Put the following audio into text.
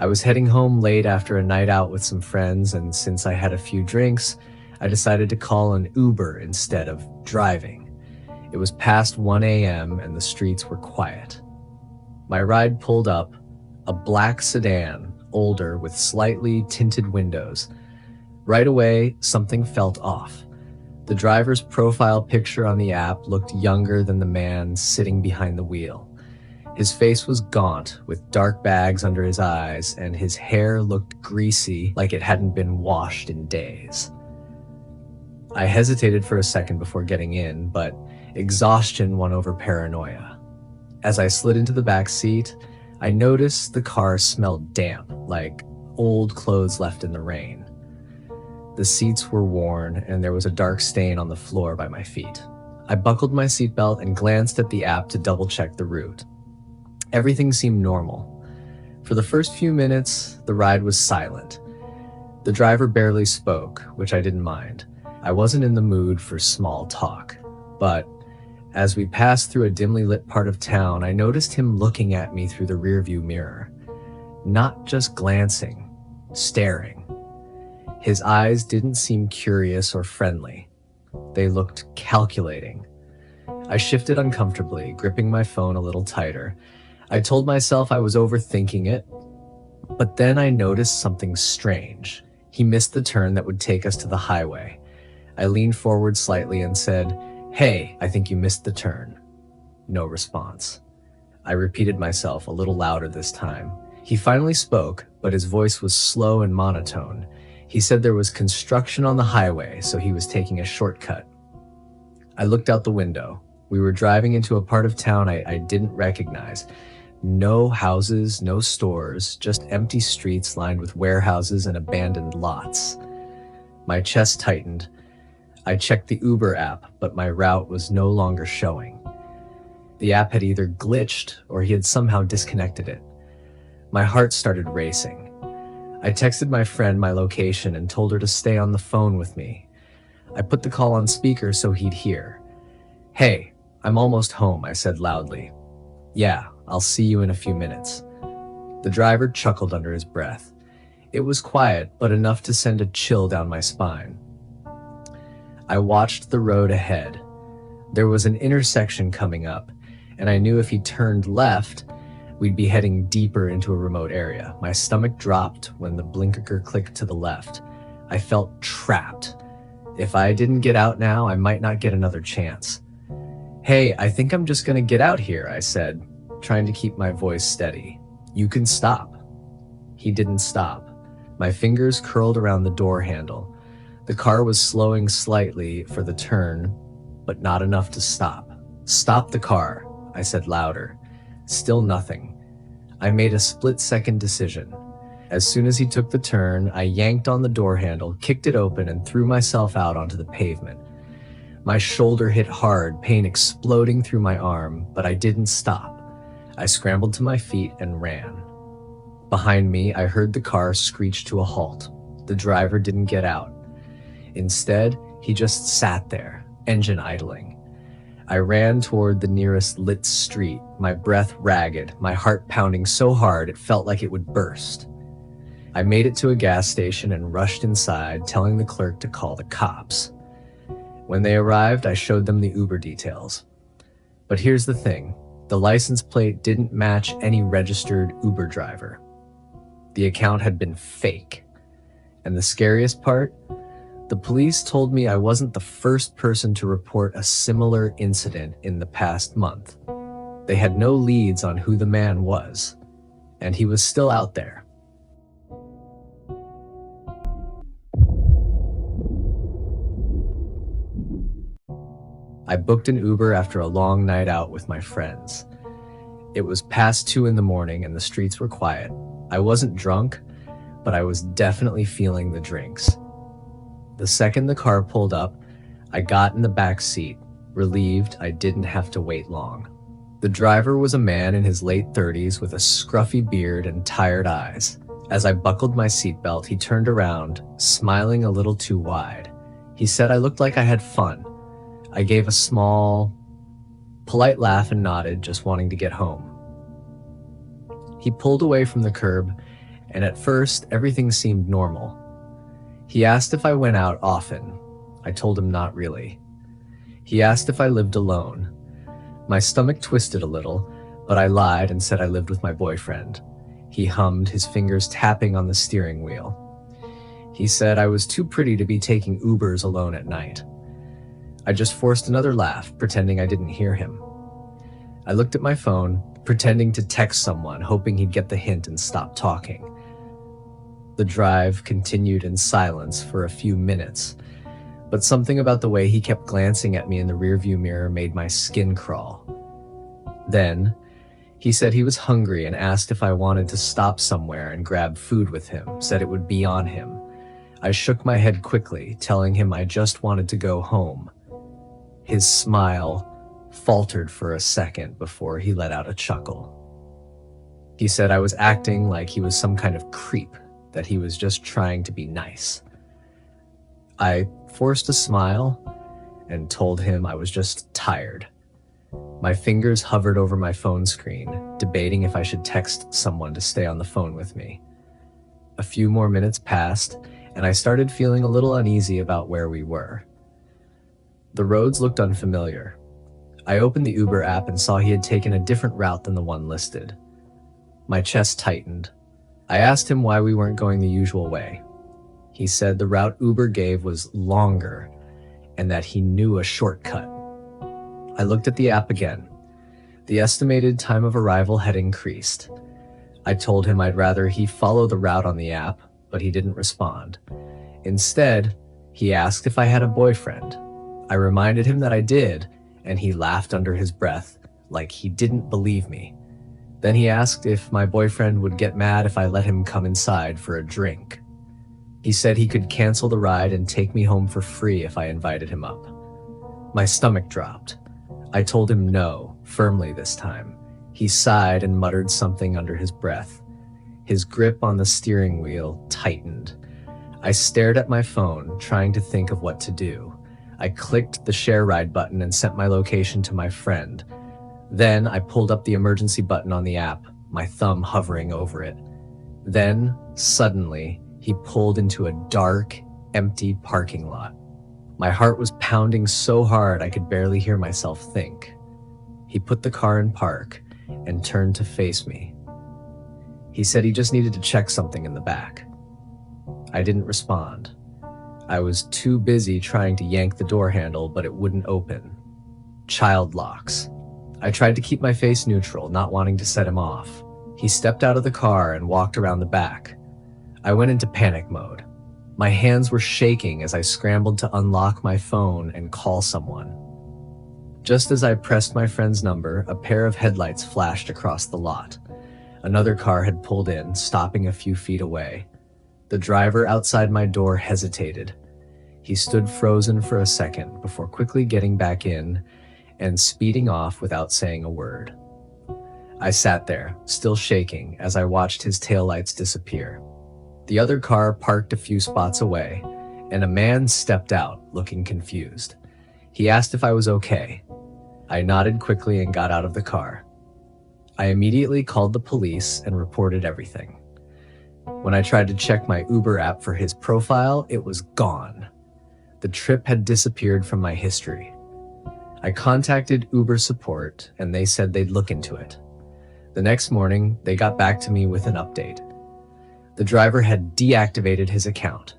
was heading home late after a night out with some friends, and since I had a few drinks, I decided to call an Uber instead of driving. It was past 1 a.m. and the streets were quiet. My ride pulled up, a black sedan, older with slightly tinted windows. Right away, something felt off. The driver's profile picture on the app looked younger than the man sitting behind the wheel. His face was gaunt, with dark bags under his eyes, and his hair looked greasy, like it hadn't been washed in days. I hesitated for a second before getting in, but exhaustion won over paranoia. As I slid into the back seat, I noticed the car smelled damp, like old clothes left in the rain. The seats were worn, and there was a dark stain on the floor by my feet. I buckled my seatbelt and glanced at the app to double-check the route. Everything seemed normal. For the first few minutes, the ride was silent. The driver barely spoke, which I didn't mind. I wasn't in the mood for small talk. But as we passed through a dimly lit part of town, I noticed him looking at me through the rearview mirror. Not just glancing, staring. His eyes didn't seem curious or friendly. They looked calculating. I shifted uncomfortably, gripping my phone a little tighter. I told myself I was overthinking it, but then I noticed something strange. He missed the turn that would take us to the highway. I leaned forward slightly and said, "Hey, I think you missed the turn." No response. I repeated myself a little louder this time. He finally spoke, but his voice was slow and monotone. He said there was construction on the highway, so he was taking a shortcut. I looked out the window. We were driving into a part of town I didn't recognize. No houses, no stores, just empty streets lined with warehouses and abandoned lots. My chest tightened. I checked the Uber app, but my route was no longer showing. The app had either glitched or he had somehow disconnected it. My heart started racing. I texted my friend my location and told her to stay on the phone with me. I put the call on speaker so he'd hear. "Hey, I'm almost home," I said loudly. "Yeah, I'll see you in a few minutes." The driver chuckled under his breath. It was quiet, but enough to send a chill down my spine. I watched the road ahead. There was an intersection coming up, and I knew if he turned left, we'd be heading deeper into a remote area. My stomach dropped when the blinker clicked to the left. I felt trapped. If I didn't get out now, I might not get another chance. "Hey, I think I'm just gonna get out here," I said, trying to keep my voice steady. "You can stop." He didn't stop. My fingers curled around the door handle. The car was slowing slightly for the turn, but not enough to stop. "Stop the car," I said louder. Still nothing. I made a split-second decision. As soon as he took the turn, I yanked on the door handle, kicked it open, and threw myself out onto the pavement. My shoulder hit hard, pain exploding through my arm, but I didn't stop. I scrambled to my feet and ran. Behind me, I heard the car screech to a halt. The driver didn't get out. Instead, he just sat there, engine idling. I ran toward the nearest lit street, my breath ragged, my heart pounding so hard it felt like it would burst. I made it to a gas station and rushed inside, telling the clerk to call the cops. When they arrived, I showed them the Uber details. But here's the thing. The license plate didn't match any registered Uber driver. The account had been fake. And the scariest part? The police told me I wasn't the first person to report a similar incident in the past month. They had no leads on who the man was, and he was still out there. I booked an Uber after a long night out with my friends. It was past 2 in the morning and the streets were quiet. I wasn't drunk, but I was definitely feeling the drinks. The second the car pulled up, I got in the back seat, relieved I didn't have to wait long. The driver was a man in his late 30s with a scruffy beard and tired eyes. As I buckled my seatbelt, he turned around, smiling a little too wide. He said I looked like I had fun. I gave a small, polite laugh and nodded, just wanting to get home. He pulled away from the curb and at first, everything seemed normal. He asked if I went out often. I told him not really. He asked if I lived alone. My stomach twisted a little, but I lied and said I lived with my boyfriend. He hummed, his fingers tapping on the steering wheel. He said I was too pretty to be taking Ubers alone at night. I just forced another laugh, pretending I didn't hear him. I looked at my phone, pretending to text someone, hoping he'd get the hint and stop talking. The drive continued in silence for a few minutes, but something about the way he kept glancing at me in the rearview mirror made my skin crawl. Then, he said he was hungry and asked if I wanted to stop somewhere and grab food with him, said it would be on him. I shook my head quickly, telling him I just wanted to go home. His smile faltered for a second before he let out a chuckle. He said I was acting like he was some kind of creep, that he was just trying to be nice. I forced a smile and told him I was just tired. My fingers hovered over my phone screen, debating if I should text someone to stay on the phone with me. A few more minutes passed, and I started feeling a little uneasy about where we were. The roads looked unfamiliar. I opened the Uber app and saw he had taken a different route than the one listed. My chest tightened. I asked him why we weren't going the usual way. He said the route Uber gave was longer and that he knew a shortcut. I looked at the app again. The estimated time of arrival had increased. I told him I'd rather he follow the route on the app, but he didn't respond. Instead, he asked if I had a boyfriend. I reminded him that I did, and he laughed under his breath, like he didn't believe me. Then he asked if my boyfriend would get mad if I let him come inside for a drink. He said he could cancel the ride and take me home for free if I invited him up. My stomach dropped. I told him no, firmly this time. He sighed and muttered something under his breath. His grip on the steering wheel tightened. I stared at my phone, trying to think of what to do. I clicked the share ride button and sent my location to my friend. Then I pulled up the emergency button on the app, my thumb hovering over it. Then, suddenly, he pulled into a dark, empty parking lot. My heart was pounding so hard I could barely hear myself think. He put the car in park and turned to face me. He said he just needed to check something in the back. I didn't respond. I was too busy trying to yank the door handle, but it wouldn't open. Child locks. I tried to keep my face neutral, not wanting to set him off. He stepped out of the car and walked around the back. I went into panic mode. My hands were shaking as I scrambled to unlock my phone and call someone. Just as I pressed my friend's number, a pair of headlights flashed across the lot. Another car had pulled in, stopping a few feet away. The driver outside my door hesitated. He stood frozen for a second before quickly getting back in and speeding off without saying a word. I sat there, still shaking, as I watched his taillights disappear. The other car parked a few spots away, and a man stepped out, looking confused. He asked if I was okay. I nodded quickly and got out of the car. I immediately called the police and reported everything. When I tried to check my Uber app for his profile, it was gone. The trip had disappeared from my history. I contacted Uber support, and they said they'd look into it. The next morning, they got back to me with an update. The driver had deactivated his account,